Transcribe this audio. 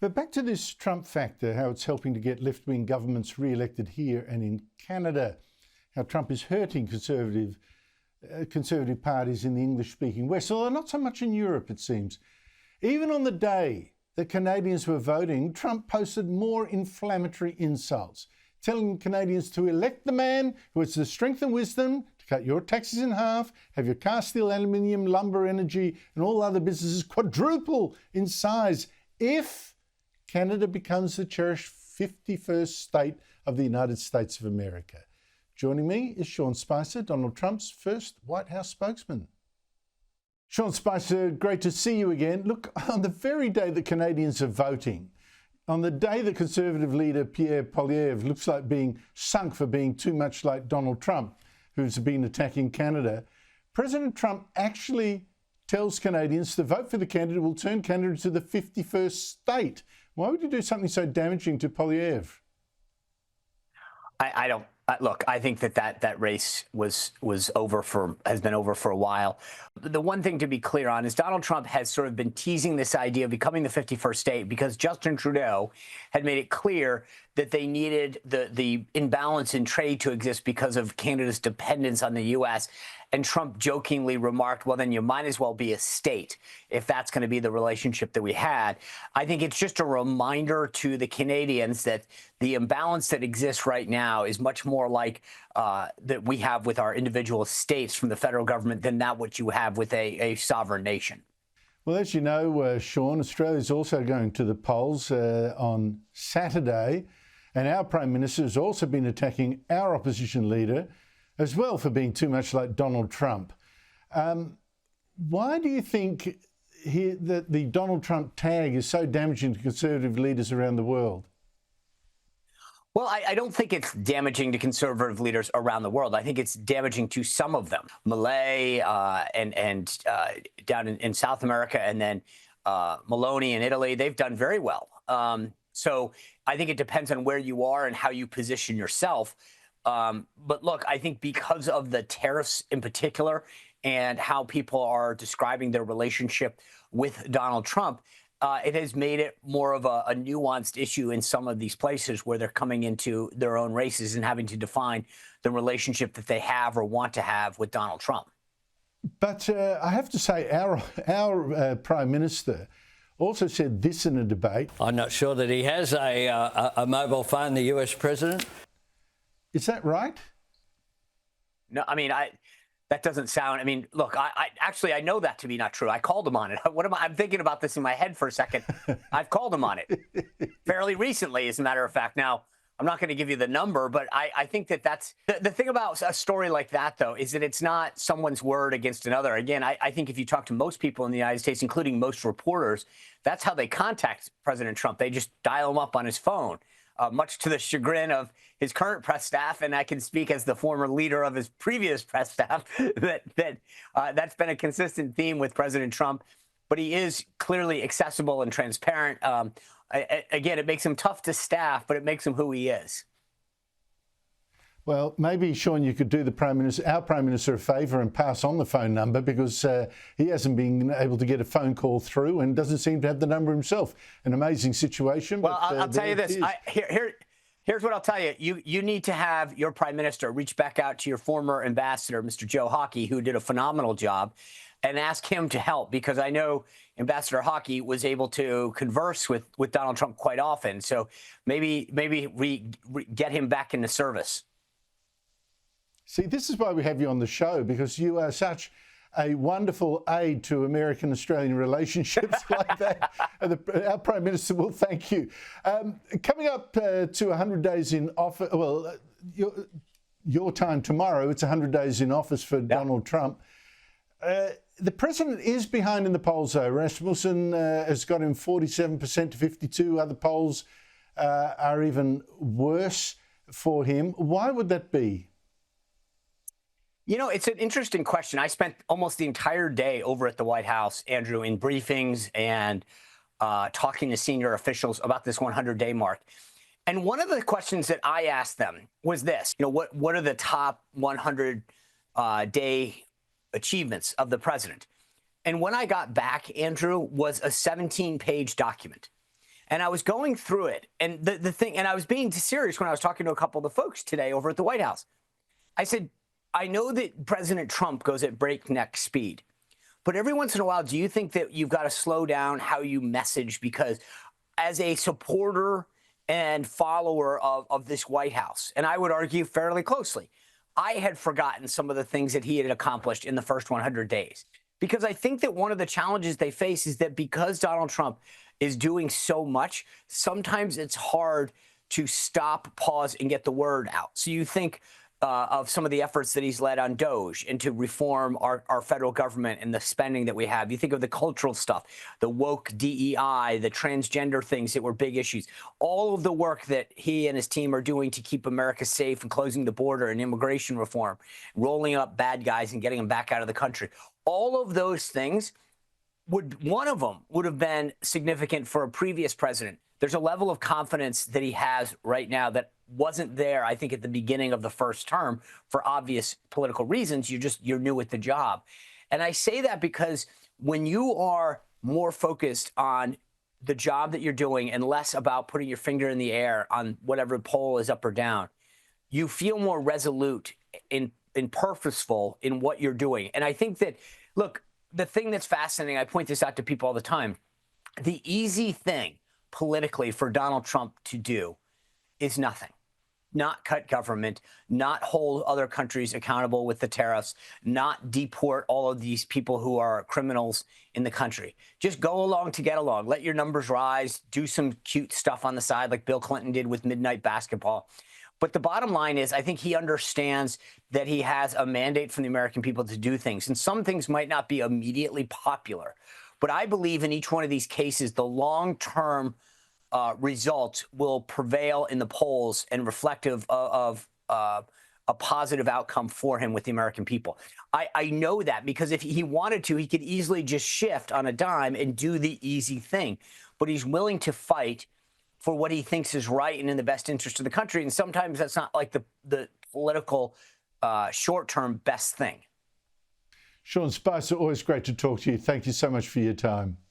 But back to this Trump factor, how it's helping to get left-wing governments re-elected here and in Canada, how Trump is hurting conservative parties in the English-speaking West, although not so much in Europe, it seems. Even on the day that Canadians were voting, Trump posted more inflammatory insults, telling Canadians to elect the man who has the strength and wisdom to cut your taxes in half, have your car, steel, aluminium, lumber, energy, and all other businesses quadruple in size if Canada becomes the cherished 51st state of the United States of America. Joining me is Sean Spicer, Donald Trump's first White House spokesman. Sean Spicer, great to see you again. Look, on the very day that Canadians are voting, on the day that Conservative leader Pierre Poilievre looks like being sunk for being too much like Donald Trump, who's been attacking Canada, President Trump actually tells Canadians to vote for the candidate who will turn Canada into the 51st state. Why would you do something so damaging to Poilievre? I don't look. I think that race has been over for a while. The one thing to be clear on is Donald Trump has sort of been teasing this idea of becoming the 51st state because Justin Trudeau had made it clear that they needed the imbalance in trade to exist because of Canada's dependence on the U.S. And Trump jokingly remarked, well, then you might as well be a state if that's going to be the relationship that we had. I think it's just a reminder to the Canadians that the imbalance that exists right now is much more like that we have with our individual states from the federal government than that what you have with a sovereign nation. Well, as you know, Sean, Australia's also going to the polls on Saturday, and our Prime Minister has also been attacking our opposition leader as well for being too much like Donald Trump. Why do you think that the Donald Trump tag is so damaging to conservative leaders around the world? Well, I don't think it's damaging to conservative leaders around the world. I think it's damaging to some of them. Malay and down in South America, and then Maloney in Italy, they've done very well. So I think it depends on where you are and how you position yourself. But look, I think because of the tariffs in particular and how people are describing their relationship with Donald Trump, it has made it more of a nuanced issue in some of these places where they're coming into their own races and having to define the relationship that they have or want to have with Donald Trump. But I have to say, our Prime Minister also said this in a debate. I'm not sure that he has a mobile phone, the US president. Is that right? No, I mean, that doesn't sound. I mean, look, I know that to be not true. I called him on it. I'm thinking about this in my head for a second. I've called him on it fairly recently, as a matter of fact. Now, I'm not going to give you the number, but I think that's the thing about a story like that, though, is that it's not someone's word against another. Again, I think if you talk to most people in the United States, including most reporters, that's how they contact President Trump. They just dial him up on his phone. Much to the chagrin of his current press staff, and I can speak as the former leader of his previous press staff, that's been a consistent theme with President Trump. But he is clearly accessible and transparent. Again, it makes him tough to staff, but it makes him who he is. Well, maybe, Sean, you could do our Prime Minister a favour and pass on the phone number, because he hasn't been able to get a phone call through and doesn't seem to have the number himself. An amazing situation. Well, but, I'll tell you this. Here's what I'll tell you. You need to have your Prime Minister reach back out to your former ambassador, Mr. Joe Hockey, who did a phenomenal job, and ask him to help, because I know Ambassador Hockey was able to converse with Donald Trump quite often. So maybe get him back into service. See, this is why we have you on the show, because you are such a wonderful aid to American-Australian relationships like that. Our Prime Minister will thank you. Coming up to 100 days in office, well, your time tomorrow, it's 100 days in office for Donald Trump. The president is behind in the polls, though. Rasmussen has got him 47% to 52%. Other polls are even worse for him. Why would that be? You know, it's an interesting question. I spent almost the entire day over at the White House, Andrew, in briefings and talking to senior officials about this 100-day mark. And one of the questions that I asked them was this: you know, what are the top 100-day achievements of the president? And when I got back, Andrew, was a 17-page document And I was going through it, and the thing, and I was being serious when I was talking to a couple of the folks today over at the White House. I said, I know that President Trump goes at breakneck speed, but every once in a while, do you think that you've got to slow down how you message? Because as a supporter and follower of this White House, and I would argue fairly closely, I had forgotten some of the things that he had accomplished in the first 100 days. Because I think that one of the challenges they face is that because Donald Trump is doing so much, sometimes it's hard to stop, pause, and get the word out. So you think of some of the efforts that he's led on DOGE and to reform our federal government and the spending that we have. You think of the cultural stuff, the woke DEI, the transgender things that were big issues, all of the work that he and his team are doing to keep America safe and closing the border and immigration reform, rolling up bad guys and getting them back out of the country. All of those things, one of them would have been significant for a previous president. There's a level of confidence that he has right now that wasn't there, I think, at the beginning of the first term for obvious political reasons. You're new at the job. And I say that because when you are more focused on the job that you're doing and less about putting your finger in the air on whatever poll is up or down, you feel more resolute and purposeful in what you're doing. And I think that, look, the thing that's fascinating, I point this out to people all the time, the easy thing politically for Donald Trump to do is nothing. Not cut government, not hold other countries accountable with the tariffs, not deport all of these people who are criminals in the country. Just go along to get along. Let your numbers rise. Do some cute stuff on the side like Bill Clinton did with midnight basketball. But the bottom line is, I think he understands that he has a mandate from the American people to do things. And some things might not be immediately popular. But I believe in each one of these cases, the long-term results will prevail in the polls and reflective of a positive outcome for him with the American people. I know that because if he wanted to, he could easily just shift on a dime and do the easy thing. But he's willing to fight for what he thinks is right and in the best interest of the country. And sometimes that's not like the political short-term best thing. Sean Spicer, always great to talk to you. Thank you so much for your time.